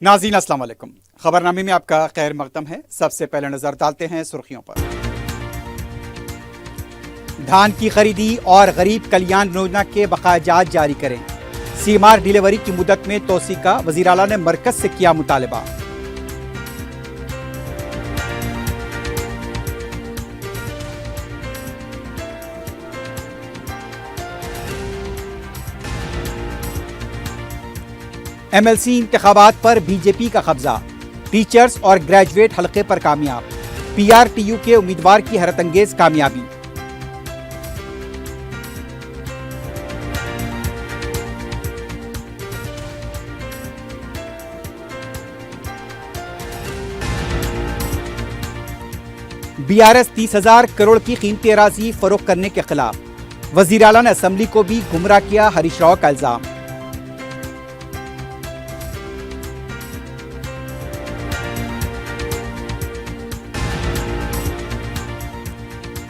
ناظرین السلام علیکم، خبر نامے میں آپ کا خیر مقدم ہے۔ سب سے پہلے نظر ڈالتے ہیں سرخیوں پر۔ دھان کی خریدی اور غریب کلیان یوجنا کے بقایا جات جاری کریں۔ سیمار ڈیلیوری کی مدت میں توسیع کا وزیر اعلیٰ نے مرکز سے کیا مطالبہ۔ ایم ایل سی انتخابات پر بی جے پی کا قبضہ، ٹیچرز اور گریجویٹ حلقے پر کامیاب، پی آر ٹی یو کے امیدوار کی حیرت انگیز کامیابی۔ بی آر ایس 30,000 کروڑ کی قیمتی اراضی فروخت کرنے کے خلاف، وزیر اعلیٰ نے اسمبلی کو بھی گمراہ کیا، ہریش راؤ کا الزام۔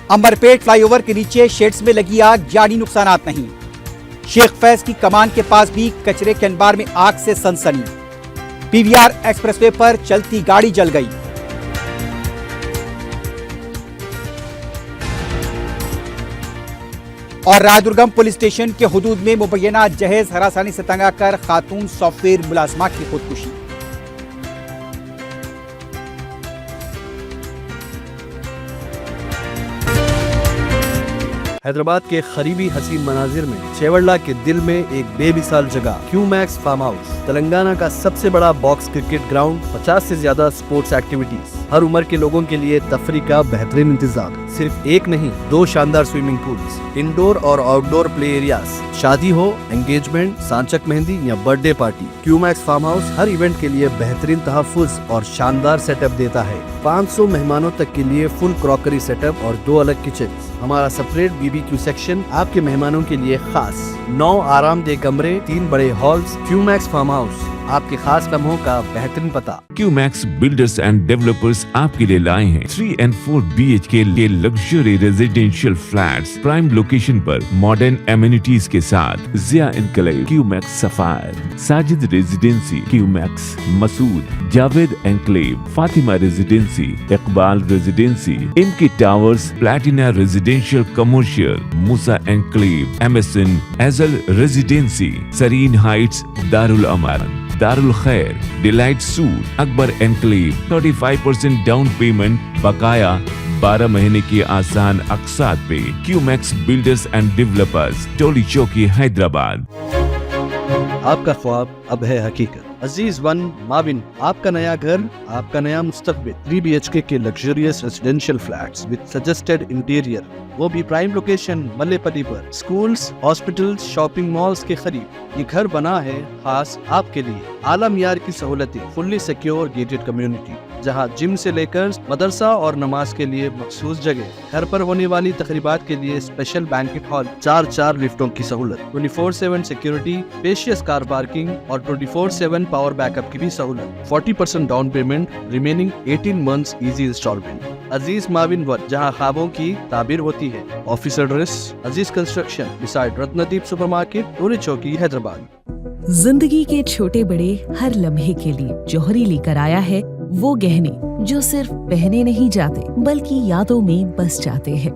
امبرپیٹ فلائی اوور کے نیچے شیڈز میں لگی آگ، جانی نقصانات نہیں۔ شیخ فیض کی کمان کے پاس بھی کچرے کے انبار میں آگ سے سنسنی، پی وی آر ایکسپریس وے پر چلتی گاڑی جل گئی۔ اور رائے درگم پولیس اسٹیشن کے حدود میں مبینہ جہیز ہراسانی سے تنگ آ کر خاتون سافٹ ویئر ملازمہ کی خودکشی۔ حیدرآباد کے قریبی حسین مناظر میں چیوڑلہ کے دل میں ایک بے مثال جگہ کیو میکس فارم ہاؤس، تلنگانہ کا سب سے بڑا باکس کرکٹ گراؤنڈ، 50 سے زیادہ سپورٹس ایکٹیویٹیز، ہر عمر کے لوگوں کے لیے تفریح کا بہترین انتظام۔ صرف ایک نہیں، 2 شاندار سوئمنگ پولز، انڈور اور آؤٹ ڈور پلے ایریاز، شادی ہو، انگیجمنٹ، سانچک مہندی یا برتھ ڈے پارٹی، کیو میکس فارم ہاؤس ہر ایونٹ کے لیے بہترین تحفظ اور شاندار سیٹ اپ دیتا ہے۔ 500 مہمانوں تک کے لیے فل کراکری سیٹ اپ اور 2 الگ کچنز۔ ہمارا separate B B Q section آپ کے مہمانوں کے لیے خاص، 9 آرام دہ کمرے، 3 بڑے ہالز۔ کیو میکس فارم ہاؤس آپ کے خاص لمحوں کا بہترین پتہ۔ کیو میکس بلڈرز اینڈ ڈیولپرز آپ کے لیے لائے ہیں 3 and 4 BHK کے luxury residential flats, prime location پر ماڈرن ایمینٹیز کے ساتھ۔ Zia enclave, Q Max sapphire, Sajid residency, Q Max Masood, Javed enclave, Fatima residency, Iqbal residency, ان کی towers, platina residential commercial, Musa enclave, M S N ایزل residency, serene heights, Darul Aman, Darul Khair, delight suite, Akbar enclave, 35% down payment, بقایا 12 مہینے کی آسان اقساط پہ۔ Q Max builders and developers, Toli Chowki, Hyderabad. آپ کا خواب اب ہے حقیقت۔ عزیز ون ماون، آپ کا نیا گھر، آپ کا نیا مستقبل۔ 3 BHK کے luxurious residential flats with suggested interior, وہ بھی پرائم لوکیشن ملے پلی پر، سکولز، ہاسپٹلز، شاپنگ مالز کے قریب۔ یہ گھر بنا ہے خاص آپ کے لیے، اعلیٰ معیار کی سہولتیں، فلی سیکیور گیٹڈ کمیونٹی، جہاں جم سے لے کر مدرسہ اور نماز کے لیے مخصوص جگہ، گھر پر ہونے والی تقریبات کے لیے اسپیشل بینکٹ ہال، 4 لفٹوں کی سہولت، 24/7 سیکیورٹی، اسپیشیس کار پارکنگ اور 24/7 پاور بیک اپ کی بھی سہولت۔ 40% down payment, remaining 18 months easy instalment. Aziz ماون ون، جہاں خوابوں کی تعبیر ہوتی ہے۔ Office address Aziz construction, beside Ratandeep super market, Toli Chowki, Hyderabad. زندگی کے چھوٹے بڑے ہر لمحے کے لیے جوہری لے کر آیا ہے وہ گہنے جو صرف پہنے نہیں جاتے بلکہ یادوں میں بس جاتے ہیں۔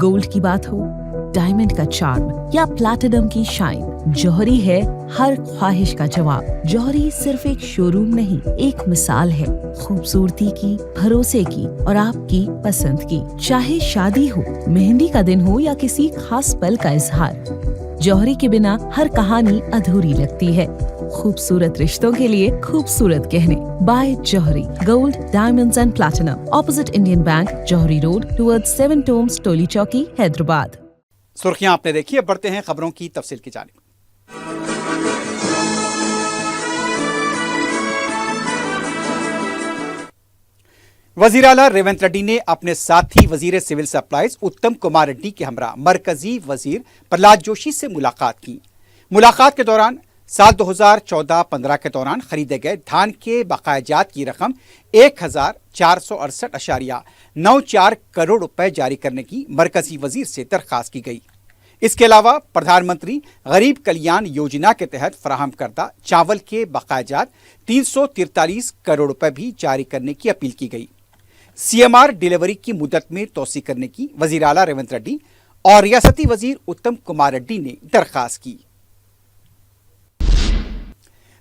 گولڈ کی بات ہو، ڈائمنڈ کا چارم یا پلاٹینم کی شائن، جوہری ہے ہر خواہش کا جواب۔ جوہری صرف ایک شو روم نہیں، ایک مثال ہے خوبصورتی کی، بھروسے کی اور آپ کی پسند کی۔ چاہے شادی ہو، مہندی کا دن ہو یا کسی خاص پل کا اظہار، جوہری کے بنا ہر کہانی ادھوری لگتی ہے۔ خوبصورت رشتوں کے لیے خوبصورت گہنے بائے جوہری، gold, diamonds and platinum, opposite Indian bank, جوہری روڈ، ٹورڈ 7 ٹومز، ٹولی چوکی، حیدرآباد۔ سرخیاں آپ نے دیکھی، اب بڑھتے ہیں خبروں کی تفصیل کی جانب۔ وزیر اعلیٰ ریونت ریڈی نے اپنے ساتھی وزیر سول سپلائز اتم کمار ریڈی کے ہمراہ مرکزی وزیر پرہلاد جوشی سے ملاقات کی۔ ملاقات کے دوران سال 2014-15 کے دوران خریدے گئے دھان کے بقایا جات کی رقم 1468.94 کروڑ روپے جاری کرنے کی مرکزی وزیر سے درخواست کی گئی۔ इसके अलावा प्रधानमंत्री गरीब कल्याण योजना के तहत फराहम करदा चावल के बकायाजात 343 करोड़ रुपए भी जारी करने की अपील की गई। CMR डिलीवरी की मुद्दत में तोसी करने की वजीर आला रेवंत रेड्डी और रियासती वजीर उत्तम कुमार रेड्डी ने दरखास्त की।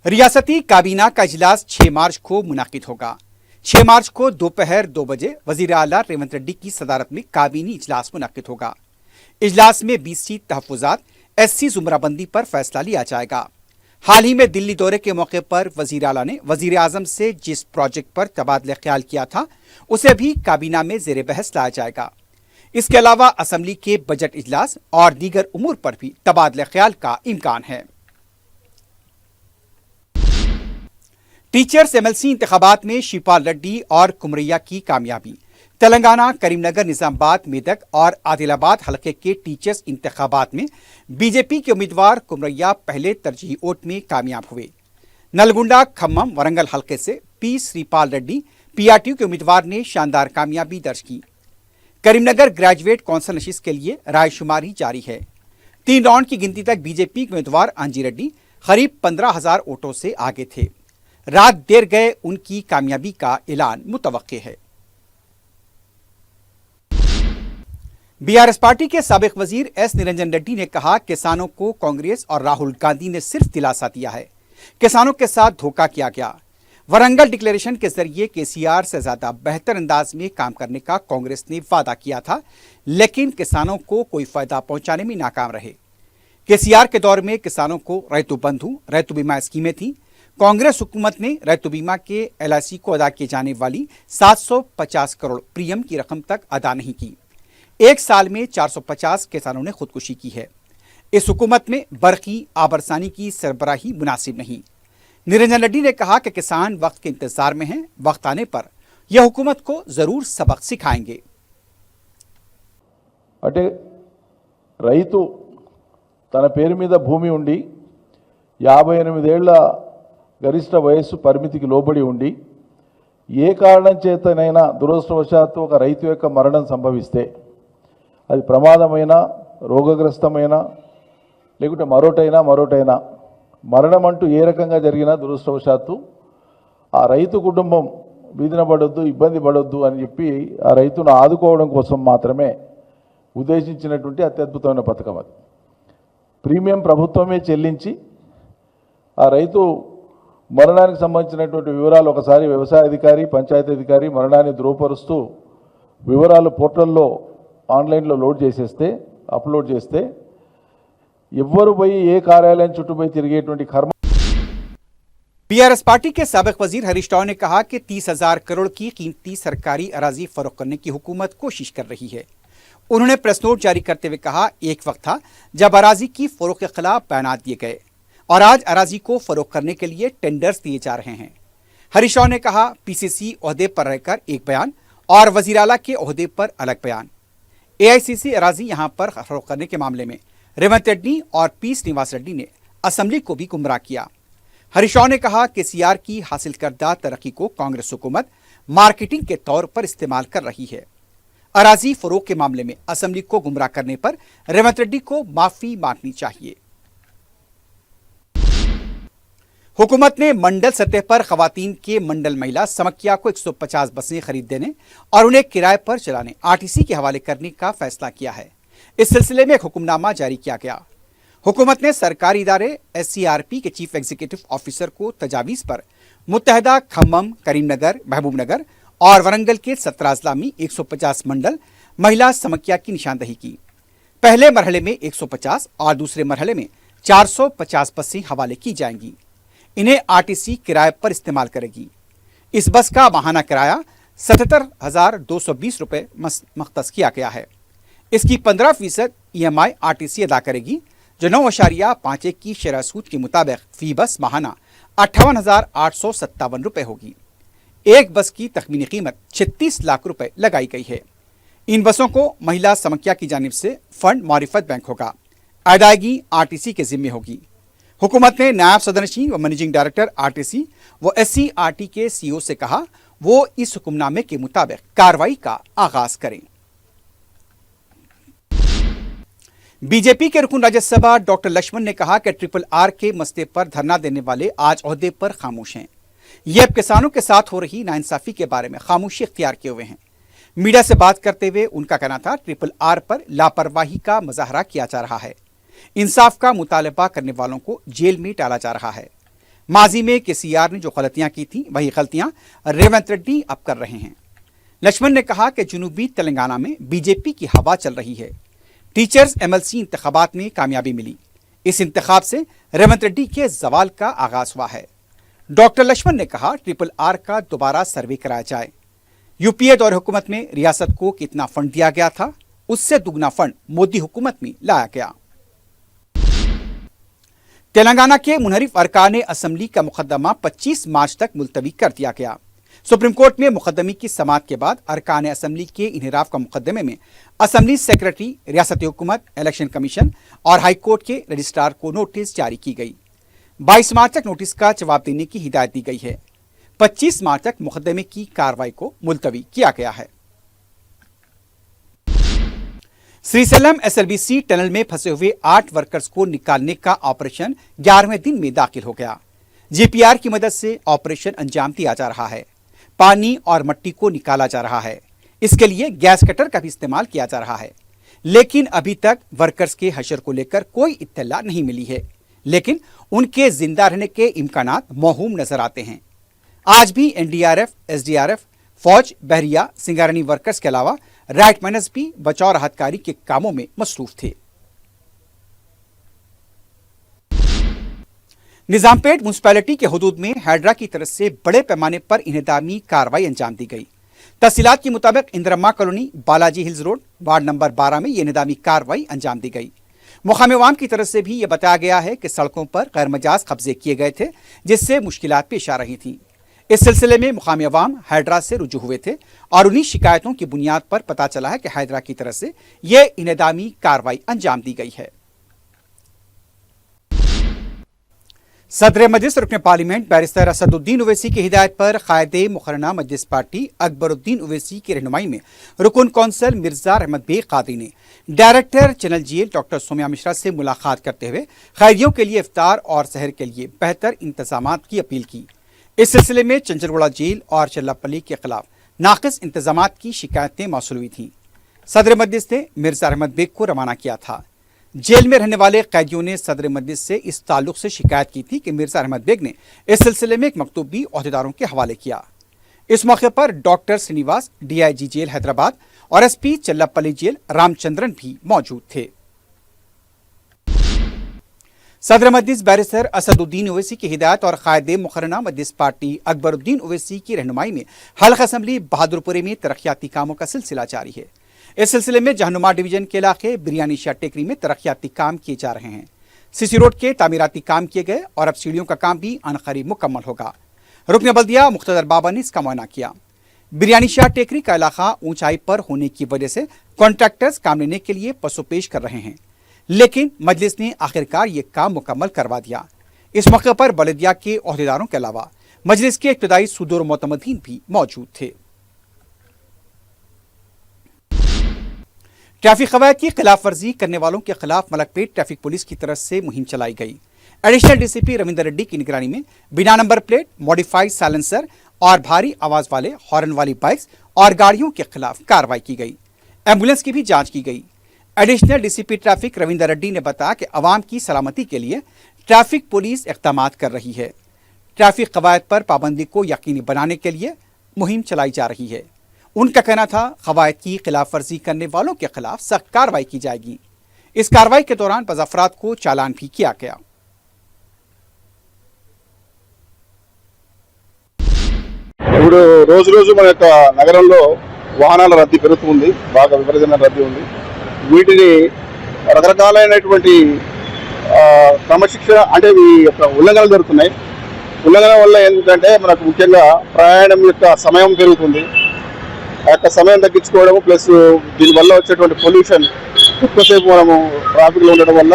रियासती काबीना का इजलास 6 मार्च को मुनाकिद होगा। 6 मार्च को दोपहर 2 बजे वजीर आला रेवंत रेड्डी की सदारत में काबीनी इजलास मुनाकिद होगा। इजलास में BC तहफुजात SC जुमराबंदी पर फैसला लिया जाएगा। हाल ही में दिल्ली दौरे के मौके पर वजीर आला ने वजीर आजम से जिस प्रोजेक्ट पर तबादला ख्याल किया था उसे भी काबीना में जेर बहस लाया जाएगा। इसके अलावा असम्बली के बजट इजलास और दीगर उमूर पर भी तबादला ख्याल का इम्कान है। टीचर्स MLC इंतखाबात में शिवपाल रेड्डी और कुमरैया की कामयाबी। तेलंगाना, करीमनगर, निजामाबाद, मेदक और आदिलाबाद हलके के टीचर्स इंतखाबात में बीजेपी के उम्मीदवार कुमरैया पहले तरजीही वोट में कामयाब हुए। नलगुंडा, खम्मम, वरंगल हलके से P श्रीपाल रेड्डी PRTU के उम्मीदवार ने शानदार कामयाबी दर्ज की। करीमनगर ग्रेजुएट कौंसिल नशिस्त के लिए रायशुमारी जारी है। 3 राउंड की गिनती तक बीजेपी के उम्मीदवार अंजी रेड्डी करीब 15,000 वोटों से आगे थे। रात देर गए उनकी कामयाबी का ऐलान मुतवक्के है। BRS पार्टी के साबिक वजीर S निरंजन रेड्डी ने कहा, किसानों को कांग्रेस और राहुल गांधी ने सिर्फ दिलासा दिया है, किसानों के साथ धोखा किया गया। वरंगल डिक्लेरेशन के जरिए KCR से ज्यादा बेहतर अंदाज में काम करने का कांग्रेस ने वादा किया था, लेकिन किसानों को कोई फायदा पहुंचाने में नाकाम रहे। KCR के दौर में किसानों को रैतु बंधु, रैतु बीमा स्कीमें थी। कांग्रेस हुकूमत ने रैतु बीमा के LIC को अदा किए जाने वाली 750 करोड़ प्रीमियम की रकम तक अदा नहीं की। एक साल में 450 किसानों ने खुदकुशी की है। इस हुकूमत में बरकी आबरसानी की सरबराही मुनासिब नहीं। निरंजन रेड्डी ने कहा कि किसान वक्त के इंतजार में हैं, वक्त आने पर यह हुकूमत को जरूर सबक सिखाएंगे। అంటే రైతు తన పేరు మీద భూమి ఉండి 58 ఏళ్ల గరిష్ట వయస్సు పరిమితికి లోబడి ఉండి ఏ కారణం చేతనైనా దురదృష్టవశాత్తు ఒక రైతు యొక్క మరణం సంభవిస్తే అది ప్రమాదమైన, రోగగ్రస్తమైన, లేకుంటే మరోటైనా మరణం అంటూ ఏ రకంగా జరిగినా దురదృష్టవశాత్తు ఆ రైతు కుటుంబం వీధిన పడొద్దు, ఇబ్బంది పడొద్దు అని చెప్పి ఆ రైతును ఆదుకోవడం కోసం మాత్రమే ఉద్దేశించినటువంటి అత్యద్భుతమైన పథకం అది. ప్రీమియం ప్రభుత్వమే చెల్లించి ఆ రైతు మరణానికి సంబంధించినటువంటి వివరాలు ఒకసారి వ్యవసాయ అధికారి, పంచాయతీ అధికారి మరణాన్ని ధృవపరుస్తూ వివరాలు పోర్టల్లో ఆన్లైన్లో అప్లోడ్ చేస్తే ఎవ్వరు పోయి ఏ కార్యాలయం చుట్టూ పోయి తిరిగేటువంటి కర్మ. BRS पार्टी के साबिक वजीर हरीश राव ने कहा कि 30,000 करोड़ की कीमती सरकारी अराजी फरोख्त करने की हुकूमत कोशिश कर रही है। उन्होंने प्रेस नोट जारी करते हुए कहा, एक वक्त था जब अराजी की फरोख्त के खिलाफ बयानात दिए गए और आज अराजी को फरोख्त करने के लिए टेंडर्स दिए जा रहे हैं। हरीश राव ने कहा, PCC ओहदे पर रहकर एक बयान और वजीर आला के ओहदे पर अलग बयान। AICC अराजी यहां पर फरोख्त करने के मामले में रेवंत रेड्डी और P श्रीनिवास रेड्डी ने असम्बली को भी गुमराह किया। हरीश राव ने कहा कि CR की हासिल करदा तरक्की को कांग्रेस हुकूमत मार्केटिंग के तौर पर इस्तेमाल कर रही है। अराजी फरोख्त के मामले में असम्बली को गुमराह करने पर रेवंत रेड्डी को माफी मांगनी चाहिए। हुकूमत ने मंडल सतह पर खवातीन के मंडल महिला समक्या को 150 बसें खरीद देने और उन्हें किराए पर चलाने RTC के हवाले करने का फैसला किया है। इस सिलसिले में एक हुक्मनामा जारी किया गया। हुकूमत ने सरकारी इदारे SCRP के चीफ एग्जीक्यूटिव ऑफिसर को तजावीज़ पर मुत्तहदा खम्मम, करीमनगर, महबूबनगर और वरंगल के 17 अजला में 150 मंडल महिला समक्या की निशानदही की। पहले मरहले में 150 और दूसरे मरहले में 450 बसें हवाले की जाएंगी। इन्हें RTC किराए पर इस्तेमाल करेगी। इस बस का माहाना किराया 77,220 रुपये मख्तस किया गया है। इसकी 15% EMI RTC अदा करेगी, जो 9.51 की शरह सूद के मुताबिक फी बस माहाना 58,857 रुपये होगी। एक बस की तखमीनी कीमत 36 लाख रुपए लगाई गई है। इन बसों को महिला समक्या की जानिब से फंड मारिफत बैंक होगा। अदायगी RTC के जिम्मे होगी। हुकूमत ने नायब सदरनशीन व मैनेजिंग डायरेक्टर RTC व SCRT के CEO से कहा वो इस हुक्मनामे के मुताबिक कार्रवाई का आगाज करें। बीजेपी के रुकन राज्यसभा डॉक्टर लक्ष्मण ने कहा कि RRR के मसले पर धरना देने वाले आज ओहदे पर खामोश हैं। ये अब किसानों के साथ हो रही नाइंसाफी के बारे में खामोशी इख्तियार किए हुए हैं। मीडिया से बात करते हुए उनका कहना था RRR पर लापरवाही का मुजाहरा किया जा रहा है। इंसाफ का मुतालबा करने वालों को जेल में डाला जा रहा है। माजी में KCR ने जो गलतियां की थी वही गलतियां रेवंत रेड्डी अब कर रहे हैं। लक्ष्मण ने कहा कि जनूबी तेलंगाना में बीजेपी की हवा चल रही है। टीचर्स MLC इंतखाबात में कामयाबी मिली। इस इंतखाब से रेवंत रेड्डी के जवाल का आगाज हुआ है। डॉक्टर लक्ष्मण ने कहा RRR का दोबारा सर्वे कराया जाए। यूपीए दौर हुकूमत में रियासत को कितना फंड दिया गया था, उससे दुगना फंड मोदी हुकूमत में लाया गया। तेलंगाना के मुनहरिफ अरकान असम्बली का मुकदमा 25 मार्च तक मुलतवी कर दिया गया। सुप्रीम कोर्ट में मुकदमे की समाअत के बाद अरकान असम्बली के इन्हिराफ का मुकदमे में असम्बली सेक्रेटरी, रियासती हुकूमत, इलेक्शन कमीशन और हाई कोर्ट के रजिस्ट्रार को नोटिस जारी की गई। 22 मार्च तक नोटिस का जवाब देने की हिदायत दी गई है। 25 मार्च तक मुकदमे की कार्रवाई को मुलतवी किया गया है। श्रीसेलम SLBC टनल में फंसे हुए 8 वर्कर्स को निकालने का ऑपरेशन 11वें दिन में दाखिल हो गया। GPR की मदद से ऑपरेशन अंजाम दिया जा रहा है। पानी और मिट्टी को निकाला जा रहा है। इसके लिए गैस कटर का भी इस्तेमाल किया जा रहा है, लेकिन अभी तक वर्कर्स के हशर को लेकर कोई इत्तला नहीं मिली है। लेकिन उनके जिंदा रहने के इम्कानात मौहूम नजर आते हैं। आज भी NDRF, SDRF, फौज, बहरिया, सिंगारनी वर्कर्स के अलावा राइटमैनर्स भी बचाव राहत कार्य के कामों में मसरूफ थे। निजामपेट म्युनिसिपैलिटी के हुदूद में हाइड्रा की तरफ से बड़े पैमाने पर इन्हदामी कार्रवाई अंजाम दी गई। तफसीलात के मुताबिक Indiramma colony, Balaji hills road, ward number 12 में यह इन्हदामी कार्रवाई अंजाम दी गई। मुकामी अवाम की तरफ से भी यह बताया गया है कि सड़कों पर गैर मजाज कब्जे किए गए थे, जिससे मुश्किलात पेश आ रही थी। इस सिलसिले में मुकामी अवाम हाइड्रा से रुजू हुए थे और उन्हीं शिकायतों की बुनियाद पर पता चला है कि हाइड्रा की तरफ से यह इन्हदामी कार्रवाई अंजाम दी गई है। सदर मजलिस रुकन पार्लियामेंट बैरिस्टर असदुद्दीन ओवैसी की हिदायत पर कायदे मुकर्रना मजलिस पार्टी अकबरुद्दीन ओवैसी की रहनुमाई में रुकन कौंसल मिर्जा रहमत बेग कादरी ने director general jail doctor Soumya Mishra से मुलाकात करते हुए कैदियों के लिए इफ्तार और सहर के लिए बेहतर इंतजामात की अपील की। इस सिलसिले में चंचलगुड़ा जेल और चिल्लापल्ली के खिलाफ नाकिस इंतजामात की शिकायतें मौसूल हुई थी। सदर मजलिस ने मिर्जा रहमत बेग को रवाना किया था। जेल में रहने वाले कैदियों ने सदर मजलिस से इस ताल्लुक से शिकायत की थी कि मिर्जा रहमत बेग ने इस सिलसिले में एक मकतूब भी ओहदेदारों के हवाले किया। इस मौके पर doctor Srinivas, DIG jail Hyderabad और SP चिल्लापल्ली जेल रामचंद्रन भी मौजूद थे। सदर मजलिस बैरिस्टर असदुद्दीन ओवैसी की हिदायत और कायदे मुकर्रना मजलिस पार्टी अकबरुद्दीन ओवैसी की रहनुमाई में हल्का असम्बली बहादुरपुरे में तरक्याती कामों का सिलसिला जारी है। इस सिलसिले में जहनुमा डिवीजन के इलाके बिरयानी शाह टेकरी में तरक्याती काम किए जा रहे हैं। CC रोड के तामीराती काम किए गए और अब सीढ़ियों का काम भी अनकरीब मुकम्मल होगा। रुकन बल्दिया मुख्तदर बाबा ने इसका मुआयना किया। बिरयानी शाह टेकरी का इलाका ऊंचाई पर होने की वजह से कॉन्ट्रैक्टर्स काम लेने के लिए पसोपेश कर रहे हैं, लेकिन मजलिस ने आखिरकार ये काम मुकम्मल करवा दिया। इस मौके पर बलदिया के ओहदेदारों के अलावा मजलिस के इब्तदाई सुदूर मोतमदीन भी मौजूद थे। ट्रैफिक कवायद की खिलाफ वर्जी करने वालों के खिलाफ मलकपेट ट्रैफिक पुलिस की तरफ से मुहिम चलाई गई। एडिशनल DCP रविंदर रेड्डी की निगरानी में बिना नंबर प्लेट, मॉडिफाइड साइलेंसर और भारी आवाज वाले हॉर्न वाली बाइक्स और गाड़ियों के खिलाफ कार्रवाई की गई। एम्बुलेंस की भी जांच की गई। Additional DCP traffic Ravinder Reddy ने बताया कि अवाम की सलामती के लिए ट्रैफिक पुलिस इक़दामात कर रही है। ट्रैफिक कवायद पर पाबंदी को यकीनी बनाने के लिए मुहिम चलाई जा रही है। उनका कहना था कवायद की खिलाफ वर्जी करने वालों के खिलाफ सख्त कार्रवाई की जाएगी। इस कार्रवाई के दौरान बज़ अफराद को चालान भी किया गया। ఇప్పుడు రోజు మన యొక్క నగరంలో వాహనాల రద్దీ పెరుగుతుంది, బాగా విపరీతమైన రద్దీ ఉంది. వీటిని రకరకాలైనటువంటి క్రమశిక్షణ అంటే ఈ యొక్క ఉల్లంఘనలు జరుగుతున్నాయి. ఉల్లంఘన వల్ల ఏంటంటే మనకు ముఖ్యంగా ప్రయాణం యొక్క సమయం పెరుగుతుంది. ఆ యొక్క సమయం తగ్గించుకోవడం ప్లస్ దీనివల్ల వచ్చేటువంటి పొల్యూషన్, ఎక్కువసేపు మనము ట్రాఫిక్లో ఉండడం వల్ల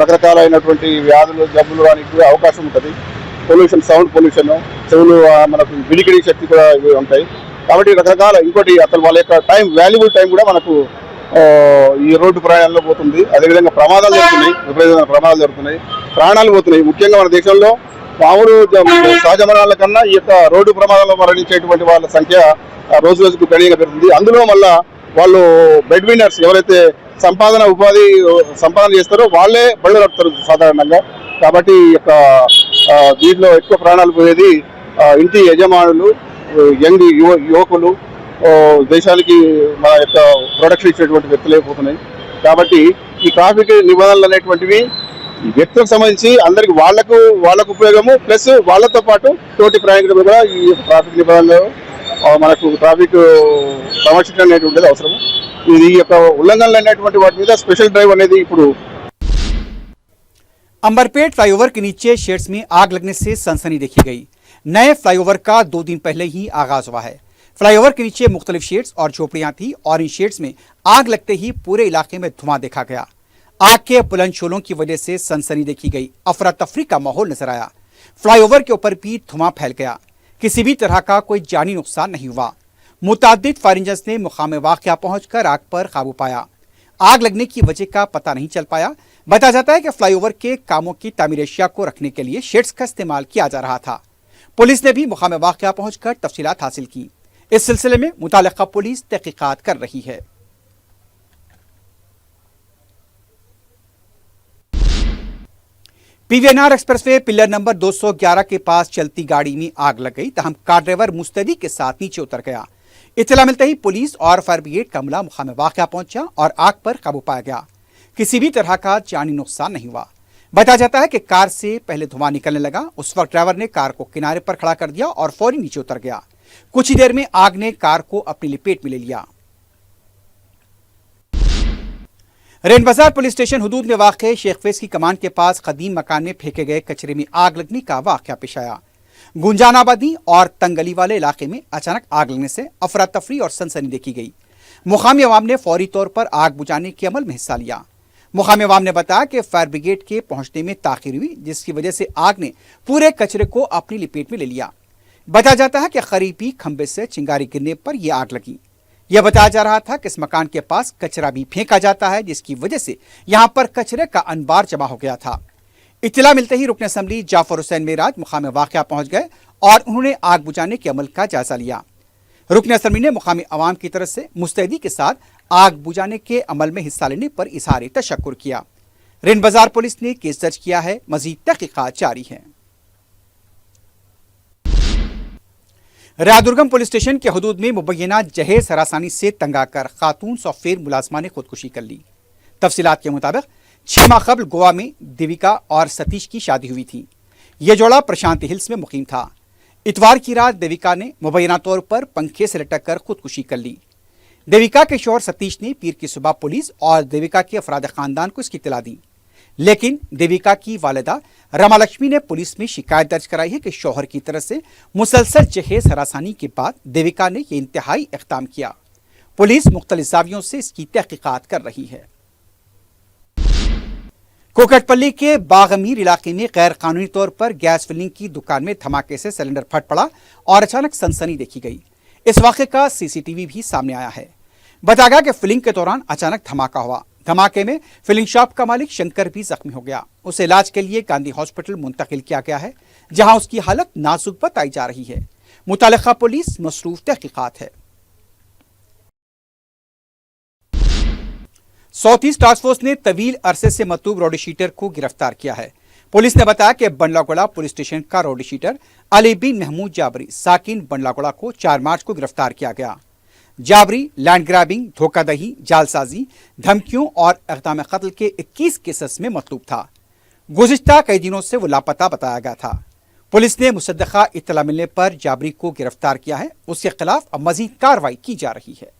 రకరకాలైనటువంటి వ్యాధులు, జబ్బులు రానికి అవకాశం ఉంటుంది. పొల్యూషన్, సౌండ్ పొల్యూషన్, చెవులు మనకు వినికిడి శక్తి కూడా ఇవి ఉంటాయి. కాబట్టి రకరకాల ఇంకోటి అసలు వాళ్ళ యొక్క టైం, వాల్యుబుల్ టైం కూడా మనకు ఈ రోడ్డు ప్రయాణంలో పోతుంది. అదేవిధంగా ప్రమాదాలు జరుగుతున్నాయి, విపరీతమైన ప్రమాదాలు జరుగుతున్నాయి, ప్రాణాలు పోతున్నాయి. ముఖ్యంగా మన దేశంలో మామూలు సహజ మరణాల కన్నా ఈ యొక్క రోడ్డు ప్రమాదంలో మరణించేటువంటి వాళ్ళ సంఖ్య రోజు రోజుకు గణనీయంగా పెరుగుతుంది. అందులో మళ్ళా వాళ్ళు బెడ్ విన్నర్స్ ఎవరైతే ఉపాధి సంపాదన చేస్తారో వాళ్ళే బళ్ళు నడుపుతారు సాధారణంగా. కాబట్టి ఈ యొక్క దీంట్లో ఎక్కువ ప్రాణాలు పోయేది ఇంటి యజమానులు, యంగ్ యువకులు, దేశానికి మన యొక్క ప్రొడక్షన్ ఇచ్చేటువంటి వ్యక్తులే పోతున్నాయి. కాబట్టి ఈ ట్రాఫిక్ నిబంధనలు అనేటువంటివి ఈ వ్యక్తులకు సంబంధించి అందరికి వాళ్ళకు ఉపయోగము, ప్లస్ వాళ్ళతో పాటు తోటి ప్రయాణికులు కూడా ఈ ట్రాఫిక్ నిబంధనలు మనకు ట్రాఫిక్ సంరక్షణ అనేటువంటిది అవసరం. ఇది యొక్క ఉల్లంఘనలు అనేటువంటి వాటి మీద స్పెషల్ డ్రైవ్ అనేది ఇప్పుడు अंबरपेट फ्लाईओवर के नीचे शेड्स में आग लगने से सनसनी देखी गई। नए फ्लाईओवर का 2 दिन पहले ही आगाज हुआ है। फ्लाईओवर के नीचे मुख्तलिफ शेड्स और झोपड़ियां थी और इन शेड्स में आग लगते ही पूरे इलाके में धुआं देखा गया। आग के बुलंद शोलों की वजह से सनसनी देखी गई। अफरा तफरी का माहौल नजर आया। फ्लाईओवर के ऊपर भी धुआं फैल गया। किसी भी तरह का कोई जानी नुकसान नहीं हुआ। मुतादिद फायर इंजन्स ने मुकाम वाक़या पहुंचकर आग पर काबू पाया। आग लगने की वजह का पता नहीं चल पाया। बताया जाता है कि फ्लाईओवर के कामों की तामीर एशिया को रखने के लिए शेड्स का इस्तेमाल किया जा रहा था। पुलिस ने भी मुकाम वाक़या पहुंचकर तफसीलात हासिल की। इस सिलसिले में मुतालिका पुलिस तहकीकात कर रही है। पीवीएनआर एक्सप्रेसवे पिलर नंबर 211 के पास चलती गाड़ी में आग लग गई। तहम कार ड्राइवर मुस्तैदी के साथ नीचे उतर गया। इत्तला मिलते ही पुलिस और फायर ब्रिगेड का अमला मुकाम वाक़या पहुंचा और आग पर काबू पाया गया। किसी भी तरह का जानी नुकसान नहीं हुआ। बताया जाता है कि कार से पहले धुआं निकलने लगा। उस वक्त ड्राइवर ने कार को किनारे पर खड़ा कर दिया और फौरी नीचे उतर गया। कुछ ही देर में आग ने कार को अपनी लपेट में ले लिया। रेन बाजार पुलिस स्टेशन हुदूद में वाक़ शेख फैज की कमान के पास कदीम मकान में फेंके गए कचरे में आग लगने का वाक़या पेश आया। गुंजानाबादी और तंगली वाले इलाके में अचानक आग लगने से अफरा तफरी और सनसनी देखी गई। मुकामी अवाम ने फौरी तौर पर आग बुझाने के अमल में हिस्सा लिया। मुकामी अवाम ने बताया कि फायर ब्रिगेड के पहुंचने में ताखिर हुई, जिसकी वजह से आग ने पूरे कचरे को अपनी लपेट में ले लिया। बताया जाता है कि करीबी खंबे से चिंगारी गिरने पर यह आग लगी। यह बताया जा रहा था कि इस मकान के पास कचरा भी फेंका जाता है, जिसकी वजह से यहां पर कचरे का अनबार जमा हो गया था। इत्तला मिलते ही रुकन असम्बली जाफर हुसैन मेराज मुकाम वाक़या पहुंच गए और उन्होंने आग बुझाने के अमल का जायजा लिया। रुकन असम्बली ने मुकामी अवाम की तरफ से मुस्तैदी के साथ आग बुझाने के अमल में हिस्सा लेने पर इजहार तशक्कुर किया। रेन बाजार पुलिस ने केस दर्ज किया है। मजीद तहकीकात जारी है। रायदुर्गम पुलिस स्टेशन के हदूद में मुबैना जहेज हरासानी से तंग आकर खातून सॉफ्टवेयर मुलाजमा ने खुदकुशी कर ली। तफसीलात के मुताबिक 6 माह कबल गोवा में देविका और सतीश की शादी हुई थी। यह जोड़ा प्रशांत हिल्स में मुकीम था। इतवार की रात देविका ने मुबैना तौर पर पंखे से लटक कर खुदकुशी कर ली। देविका के शौहर सतीश ने पीर की सुबह पुलिस और देविका के अफराद खानदान को इसकी इत्तला दी, लेकिन देविका की वालिदा रमा लक्ष्मी ने पुलिस में शिकायत दर्ज कराई है कि शौहर की तरफ से मुसलसल जहेज हरासानी के बाद देविका ने यह इंतहाई इक़दाम किया। पुलिस मुख्तलिफ जावियों से इसकी तहकीकात कर रही है। कोकटपल्ली के बागमीर इलाके में गैर कानूनी तौर पर गैस फिलिंग की दुकान में धमाके से सिलेंडर फट पड़ा और अचानक सनसनी देखी गई। इस वाक़े का सीसीटीवी भी सामने आया है। बताया गया कि फिलिंग के दौरान अचानक धमाका हुआ। धमाके में फिलिंग शॉप का मालिक शंकर भी जख्मी हो गया। उसे इलाज के लिए गांधी हॉस्पिटल मुंतकिल किया गया है, जहां उसकी हालत नाजुक बताई जा रही है। मुतालिका पुलिस मसरूफ तहकीकात है। साउथ ईस्ट टास्क फोर्स ने तवील अरसे से मतलूब रोड शीटर को गिरफ्तार किया है। पुलिस ने बताया कि बंडलागोड़ा पुलिस स्टेशन का रोड शीटर अली बिन महमूद जाबरी साकिन बंडलागोड़ा को 4 मार्च को गिरफ्तार किया गया। जाबरी लैंड ग्रैबिंग, धोखाधड़ी, जालसाजी, धमकियों और इक़दाम कत्ल के 21 केसेस में मतलूब था। गुज़िश्ता कई दिनों से वो लापता बताया गया था। पुलिस ने मुसद्दक़ा इत्तला मिलने पर जाबरी को गिरफ्तार किया है। उसके खिलाफ अब मजीद कार्रवाई की जा रही है।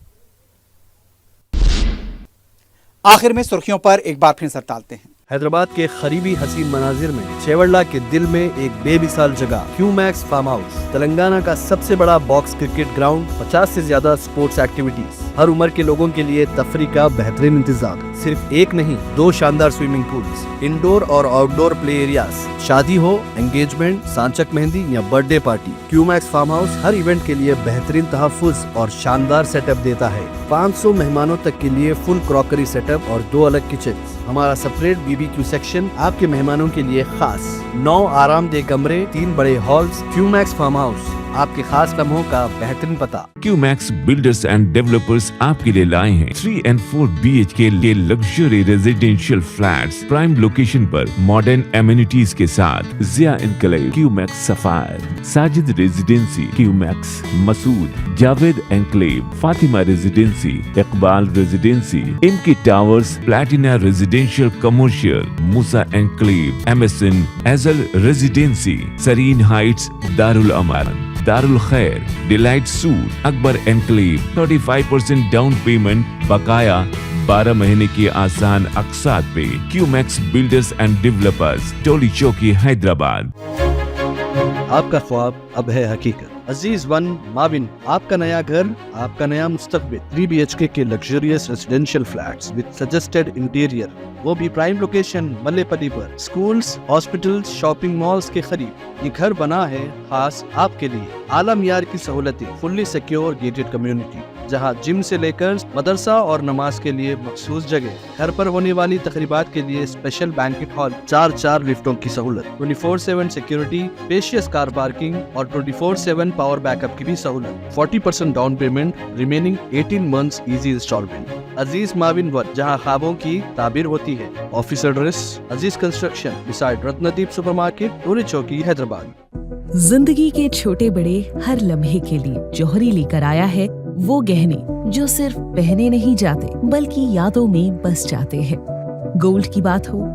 आखिर में सुर्खियों पर एक बार फिर नजर डालते हैं। हैदराबाद के करीबी हसीन मनाजिर में चेवड़ला के दिल में एक बेमिसाल जगह क्यूमैक्स फार्म हाउस, तेलंगाना का सबसे बड़ा बॉक्स क्रिकेट ग्राउंड, 50 से ज्यादा स्पोर्ट्स एक्टिविटीज, ہر عمر کے لوگوں کے لیے تفریح کا بہترین انتظام. صرف ایک نہیں 2 شاندار سوئمنگ پولز, انڈور اور آؤٹ ڈور پلے ایریاز. شادی ہو, انگیجمنٹ, سانچک مہندی یا برتھ ڈے پارٹی, کیو میکس فارم ہاؤس ہر ایونٹ کے لیے بہترین تحفظ اور شاندار سیٹ اپ دیتا ہے. 500 مہمانوں تک کے لیے فل کراکری سیٹ اپ اور 2 الگ کچنز. ہمارا سپریٹ BBQ سیکشن آپ کے مہمانوں کے لیے خاص. 9 آرام دہ کمرے, 3 بڑے ہالز. کیو میکس فارم ہاؤس آپ کے خاص لمحوں کا بہترین پتہ. QMax بلڈرز اینڈ ڈیولپرز آپ کے لیے لائے ہیں 3 and 4 BHK کے luxury residential flats prime location پر ماڈرن ایمینٹیز کے ساتھ. Zia enclave, QMax sapphire, Sajid residency, QMax Masood, Javed enclave, Fatima residency, Iqbal residency, MK towers, platina residential commercial, Musa enclave, MSN ایزل residency, serene heights, Darul Aman, Darul Khair, delight suite, Akbar enclave. 35% down payment بقایا 12 مہینے کی آسان اقساط پہ. QMax builders and developers, Toli Chowki, Hyderabad. آپ کا خواب اب ہے حقیقت. عزیز ون مابن, آپ کا نیا گھر, آپ کا نیا مستقبل. 3 BHK کے luxurious residential flats with suggested interior, وہ بھی پرائم لوکیشن ملے پتی پر. اسکولز, ہاسپٹلز, شاپنگ مالز کے قریب یہ گھر بنا ہے خاص آپ کے لیے. اعلیٰ معیار کی سہولتیں, فلی سیکیور گیٹڈ کمیونٹی جہاں جم سے لے کر مدرسہ اور نماز کے لیے مخصوص جگہ. گھر پر ہونے والی تقریبات کے لیے اسپیشل بینکٹ ہال, 4 لفٹوں کی سہولت, 24/7 سیکیورٹی, اسپیشیس کار پارکنگ اور 24/7 پاور بیک اپ کی بھی سہولت. 40% down payment, remaining 18 months easy instalment. Aziz مابن ون, جہاں خوابوں کی تعبیر ہوتی ہے. Office address Aziz construction beside Ratandeep super market, Toli Chowki, Hyderabad. زندگی کے چھوٹے بڑے ہر لمحے کے لیے جوہری لے کر آیا ہے وہ گہنے جو صرف پہنے نہیں جاتے بلکہ یادوں میں بس جاتے ہیں. گولڈ کی بات ہو,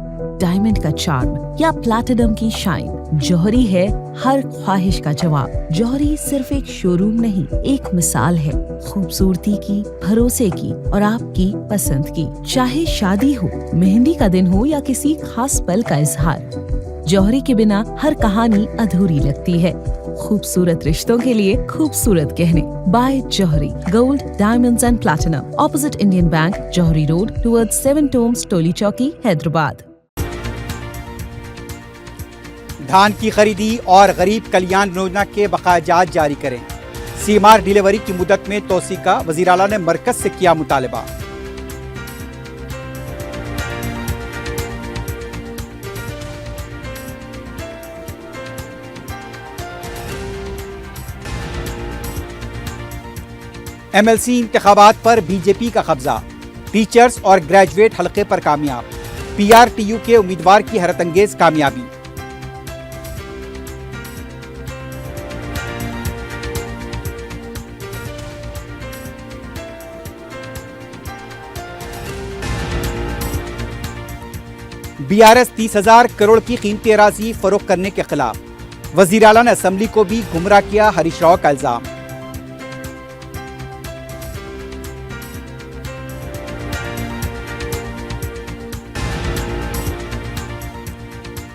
ڈائمنڈ کا چارم یا پلاٹینم کی شائن, جوہری ہے ہر خواہش کا جواب. جوہری صرف ایک شو روم نہیں, ایک مثال ہے خوبصورتی کی, بھروسے کی اور آپ کی پسند کی. چاہے شادی ہو, مہندی کا دن ہو یا کسی خاص پل کا اظہار, جوہری کے بنا ہر کہانی ادھوری لگتی ہے. خوبصورت رشتوں کے لیے خوبصورت گہنے. بائے جوہری, gold, diamonds and platinum, opposite Indian bank, جوہری روڈ, ٹورڈ 7 ٹومز, ٹولی چوکی, حیدرآباد. دھان کی خریدی اور غریب کلیان یوجنا کے بقایا جات جاری کریں. CMR ڈیلیوری کی مدت میں توسیع کا وزیر اعلیٰ نے مرکز سے کیا مطالبہ. MLC انتخابات پر BJP کا قبضہ, ٹیچرز اور گریجویٹ حلقے پر کامیاب. PRTU کے امیدوار کی حیرت انگیز کامیابی. BRS 30,000 کروڑ کی قیمتی اراضی فروخت کرنے کے خلاف. وزیر اعلیٰ نے اسمبلی کو بھی گمراہ کیا, ہریش راؤ کا الزام.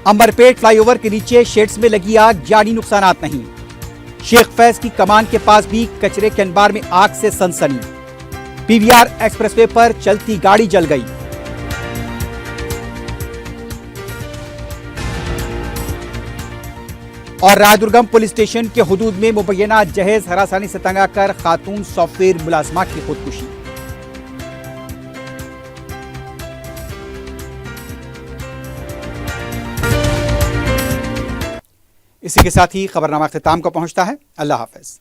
امبرپیٹ فلائی اوور کے نیچے شیڈز میں لگی آگ, جانی نقصانات نہیں. شیخ فیض کی کمان کے پاس بھی کچرے کے انبار میں آگ سے سنسنی. PVR ایکسپریس وے پر چلتی گاڑی جل گئی. اور رائے درگم پولیس اسٹیشن کے حدود میں مبینہ جہیز ہراسانی سے تنگ آ کر خاتون سافٹ ویئر ملازمہ کی خودکشی. اسی کے ساتھ ہی خبرنامہ اختتام کو پہنچتا ہے. اللہ حافظ.